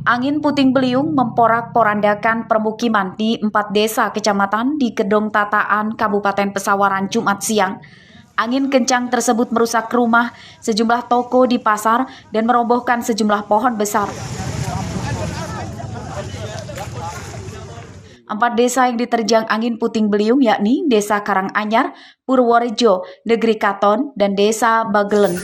Angin puting beliung memporak-porandakan permukiman di 4 desa kecamatan di Gedong Tataan, Kabupaten Pesawaran, Jumat siang. Angin kencang tersebut merusak rumah, sejumlah toko di pasar, dan merobohkan sejumlah pohon besar. 4 desa yang diterjang angin puting beliung yakni Desa Karanganyar, Purworejo, Negeri Katon, dan Desa Bagelen.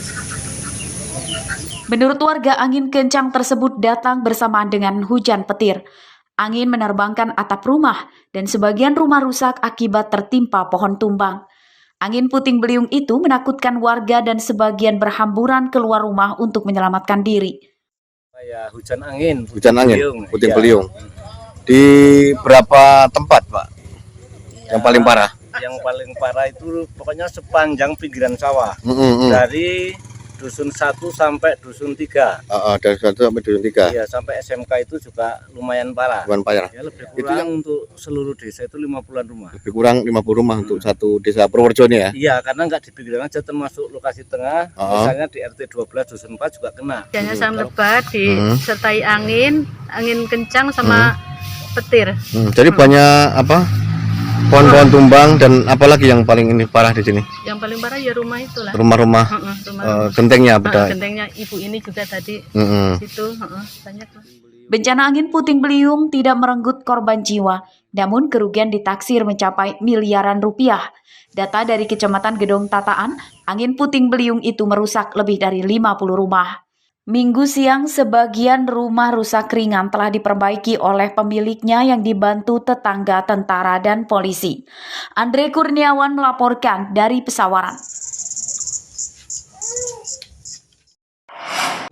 Menurut warga, angin kencang tersebut datang bersamaan dengan hujan petir. Angin menerbangkan atap rumah dan sebagian rumah rusak akibat tertimpa pohon tumbang. Angin puting beliung itu menakutkan warga dan sebagian berhamburan keluar rumah untuk menyelamatkan diri. Ya, hujan angin puting beliung. Di berapa tempat, Pak? Ya, yang paling parah? Yang paling parah itu pokoknya sepanjang pinggiran sawah. Dari Dusun 1 sampai Dusun 3. Dari 1 sampai Dusun 3. Iya, sampai SMK itu juga lumayan parah. Ya, lebih kurang itu yang untuk seluruh desa itu 50-an rumah. Lebih kurang 50 rumah untuk satu desa Purworejo ini ya? Iya, karena nggak di pinggiran aja, termasuk lokasi tengah. Misalnya di RT 12 Dusun 4 juga kena. Hujannya sangat lebat, disertai angin kencang sama petir. Jadi banyak pohon-pohon tumbang, dan apalagi yang paling ini parah di sini? Yang paling parah ya rumah itulah. Rumah-rumah gentengnya, gentengnya ibu ini juga tadi. Situ banyak lah. Bencana angin puting beliung tidak merenggut korban jiwa, namun kerugian ditaksir mencapai miliaran rupiah. Data dari Kecamatan Gedong Tataan, angin puting beliung itu merusak lebih dari 50 rumah. Minggu siang, sebagian rumah rusak ringan telah diperbaiki oleh pemiliknya yang dibantu tetangga, tentara, dan polisi. Andre Kurniawan melaporkan dari Pesawaran.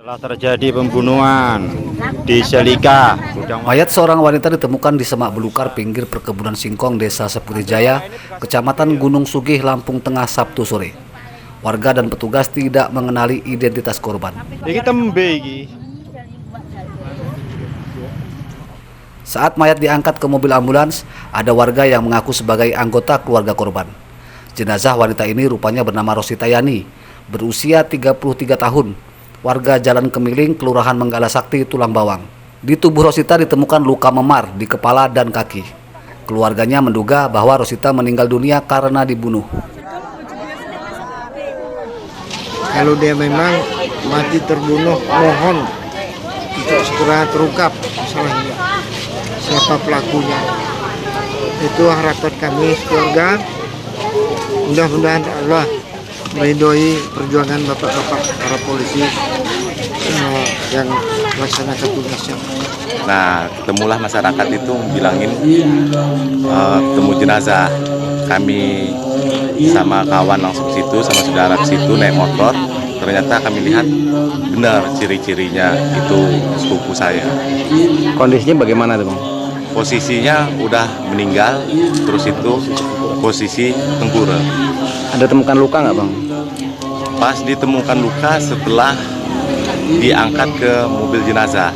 Telah terjadi pembunuhan di Selika. Mayat seorang wanita ditemukan di semak belukar pinggir perkebunan singkong Desa Seputih Jaya, Kecamatan Gunung Sugih, Lampung Tengah, Sabtu sore. Warga dan petugas tidak mengenali identitas korban. Saat mayat diangkat ke mobil ambulans, ada warga yang mengaku sebagai anggota keluarga korban. Jenazah wanita ini rupanya bernama Rosita Yani, berusia 33 tahun, warga Jalan Kemiling, Kelurahan Menggala Sakti, Tulang Bawang. Di tubuh Rosita ditemukan luka memar di kepala dan kaki. Keluarganya menduga bahwa Rosita meninggal dunia karena dibunuh. Kalau dia memang mati terbunuh, mohon untuk segera terungkap masalahnya, siapa pelakunya. Itu harapan kami keluarga. Mudah-mudahan Allah meridhoi perjuangan bapak-bapak para polisi yang melaksanakan tugasnya. Nah, ketemulah masyarakat itu bilangin temu jenazah. Kami sama kawan langsung ke situ, sama saudara ke situ naik motor. Ternyata kami lihat benar ciri-cirinya itu sepupu saya. Kondisinya bagaimana tuh, Bang? Posisinya udah meninggal, terus itu posisi tengkurap. Ada temukan luka nggak, Bang? Pas ditemukan luka setelah diangkat ke mobil jenazah.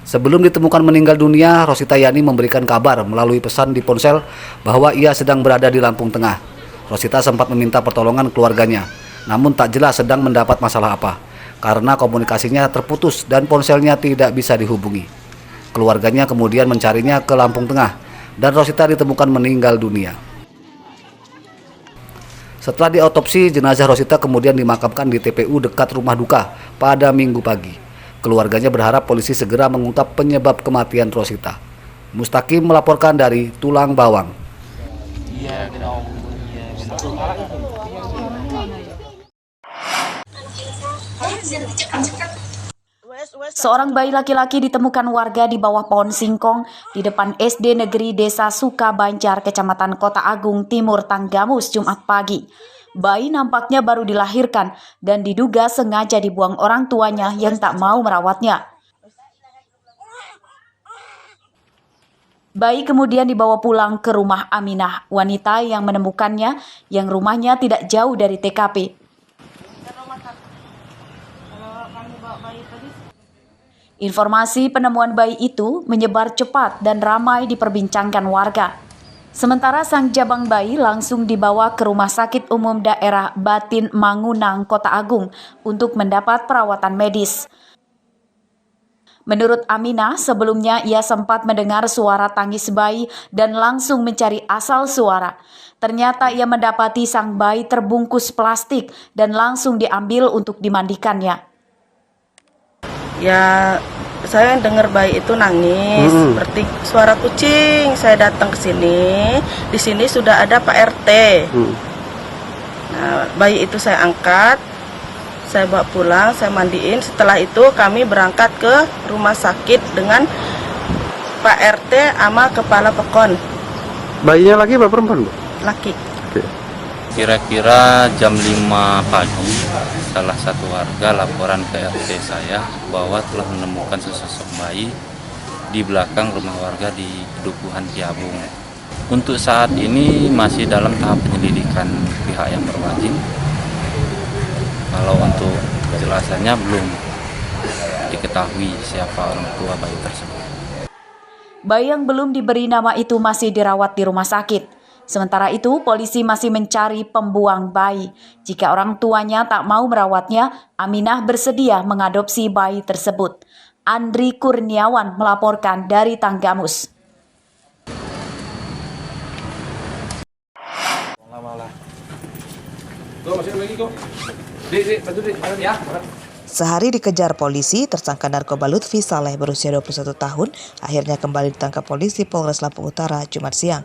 Sebelum ditemukan meninggal dunia, Rosita Yani memberikan kabar melalui pesan di ponsel bahwa ia sedang berada di Lampung Tengah. Rosita sempat meminta pertolongan keluarganya, namun tak jelas sedang mendapat masalah apa, karena komunikasinya terputus dan ponselnya tidak bisa dihubungi. Keluarganya kemudian mencarinya ke Lampung Tengah, dan Rosita ditemukan meninggal dunia. Setelah diotopsi, jenazah Rosita kemudian dimakamkan di TPU dekat rumah duka pada Minggu pagi. Keluarganya berharap polisi segera mengungkap penyebab kematian Rosita. Mustaqim melaporkan dari Tulang Bawang. Seorang bayi laki-laki ditemukan warga di bawah pohon singkong di depan SD Negeri Desa Sukabanjar, Kecamatan Kota Agung, Timur Tanggamus, Jumat pagi. Bayi nampaknya baru dilahirkan dan diduga sengaja dibuang orang tuanya yang tak mau merawatnya. Bayi kemudian dibawa pulang ke rumah Aminah, wanita yang menemukannya, yang rumahnya tidak jauh dari TKP. Informasi penemuan bayi itu menyebar cepat dan ramai diperbincangkan warga. Sementara sang jabang bayi langsung dibawa ke Rumah Sakit Umum Daerah Batin Mangunang, Kota Agung untuk mendapat perawatan medis. Menurut Aminah, sebelumnya ia sempat mendengar suara tangis bayi dan langsung mencari asal suara. Ternyata ia mendapati sang bayi terbungkus plastik dan langsung diambil untuk dimandikannya. Ya, saya dengar bayi itu nangis, seperti suara kucing. Saya datang ke sini. Di sini sudah ada Pak RT. Nah, bayi itu saya angkat, saya bawa pulang, saya mandiin. Setelah itu kami berangkat ke rumah sakit dengan Pak RT sama kepala pekon. Bayinya laki apa perempuan, Bu? Laki. Kira-kira jam 5 pagi, salah satu warga laporan ke RT saya bahwa telah menemukan sesosok bayi di belakang rumah warga di Dukuhan Kiabung. Untuk saat ini masih dalam tahap penyelidikan pihak yang berwajib. Kalau untuk kejelasannya belum diketahui siapa orang tua bayi tersebut. Bayi yang belum diberi nama itu masih dirawat di rumah sakit. Sementara itu, polisi masih mencari pembuang bayi. Jika orang tuanya tak mau merawatnya, Aminah bersedia mengadopsi bayi tersebut. Andri Kurniawan melaporkan dari Tanggamus. Sehari dikejar polisi, tersangka narkoba Lutfi Saleh berusia 21 tahun akhirnya kembali ditangkap polisi Polres Lampung Utara Jumat siang.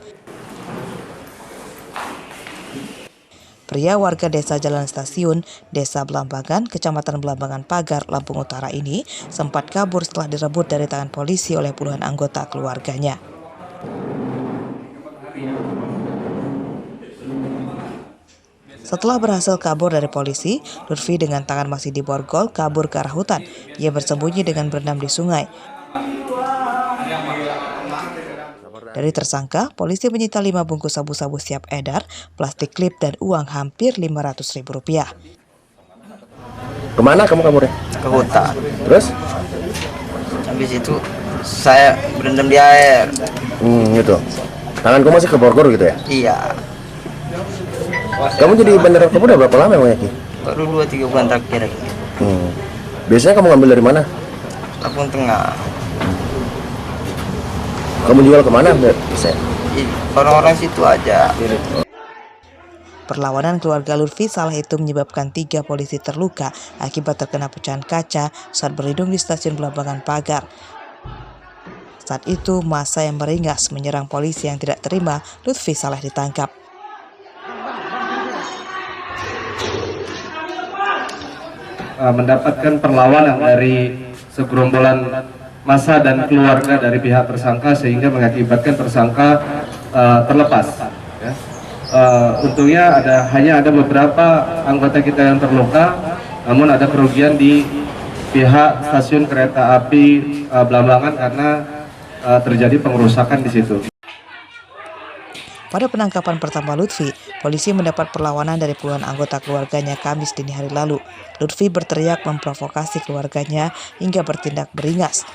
Pria warga Desa Jalan Stasiun, Desa Belambangan, Kecamatan Belambangan Pagar, Lampung Utara ini sempat kabur setelah direbut dari tangan polisi oleh puluhan anggota keluarganya. Setelah berhasil kabur dari polisi, Lutfi dengan tangan masih diborgol kabur ke arah hutan. Ia bersembunyi dengan berenang di sungai. Dari tersangka, polisi menyita 5 bungkus sabu-sabu siap edar, plastik klip, dan uang hampir Rp500.000. Kemana kamu kaburnya? Ke hutan. Terus? Habis itu saya berendam di air. Gitu. Tangan kamu masih keborgol gitu ya? Iya. Kamu jadi bandar narkoba udah berapa lama emang ya, Ki? Baru 2-3 bulan terakhir. Biasanya kamu ngambil dari mana? Lampung Tengah. Kamu jual kemana? Bisa. Orang-orang situ aja. Perlawanan keluarga Lutfi Saleh itu menyebabkan 3 polisi terluka akibat terkena pecahan kaca saat berlindung di stasiun Belambangan Pagar. Saat itu, massa yang beringas menyerang polisi yang tidak terima Lutfi Saleh ditangkap. Mendapatkan perlawanan dari segerombolan massa dan keluarga dari pihak tersangka sehingga mengakibatkan tersangka terlepas. Ya. Untungnya hanya ada beberapa anggota kita yang terluka, namun ada kerugian di pihak stasiun kereta api Belambangan karena terjadi pengerusakan di situ. Pada penangkapan pertama Lutfi, polisi mendapat perlawanan dari puluhan anggota keluarganya Kamis dini hari lalu. Lutfi berteriak memprovokasi keluarganya hingga bertindak beringas.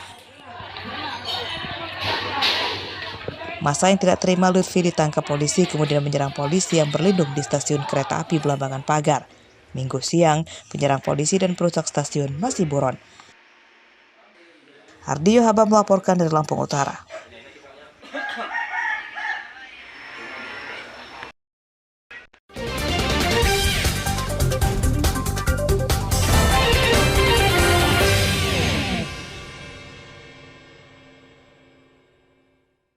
Massa yang tidak terima Lutfi ditangkap polisi kemudian menyerang polisi yang berlindung di stasiun kereta api Belambangan Pagar. Minggu siang, penyerang polisi dan perusak stasiun masih buron. Hardio Haba melaporkan dari Lampung Utara.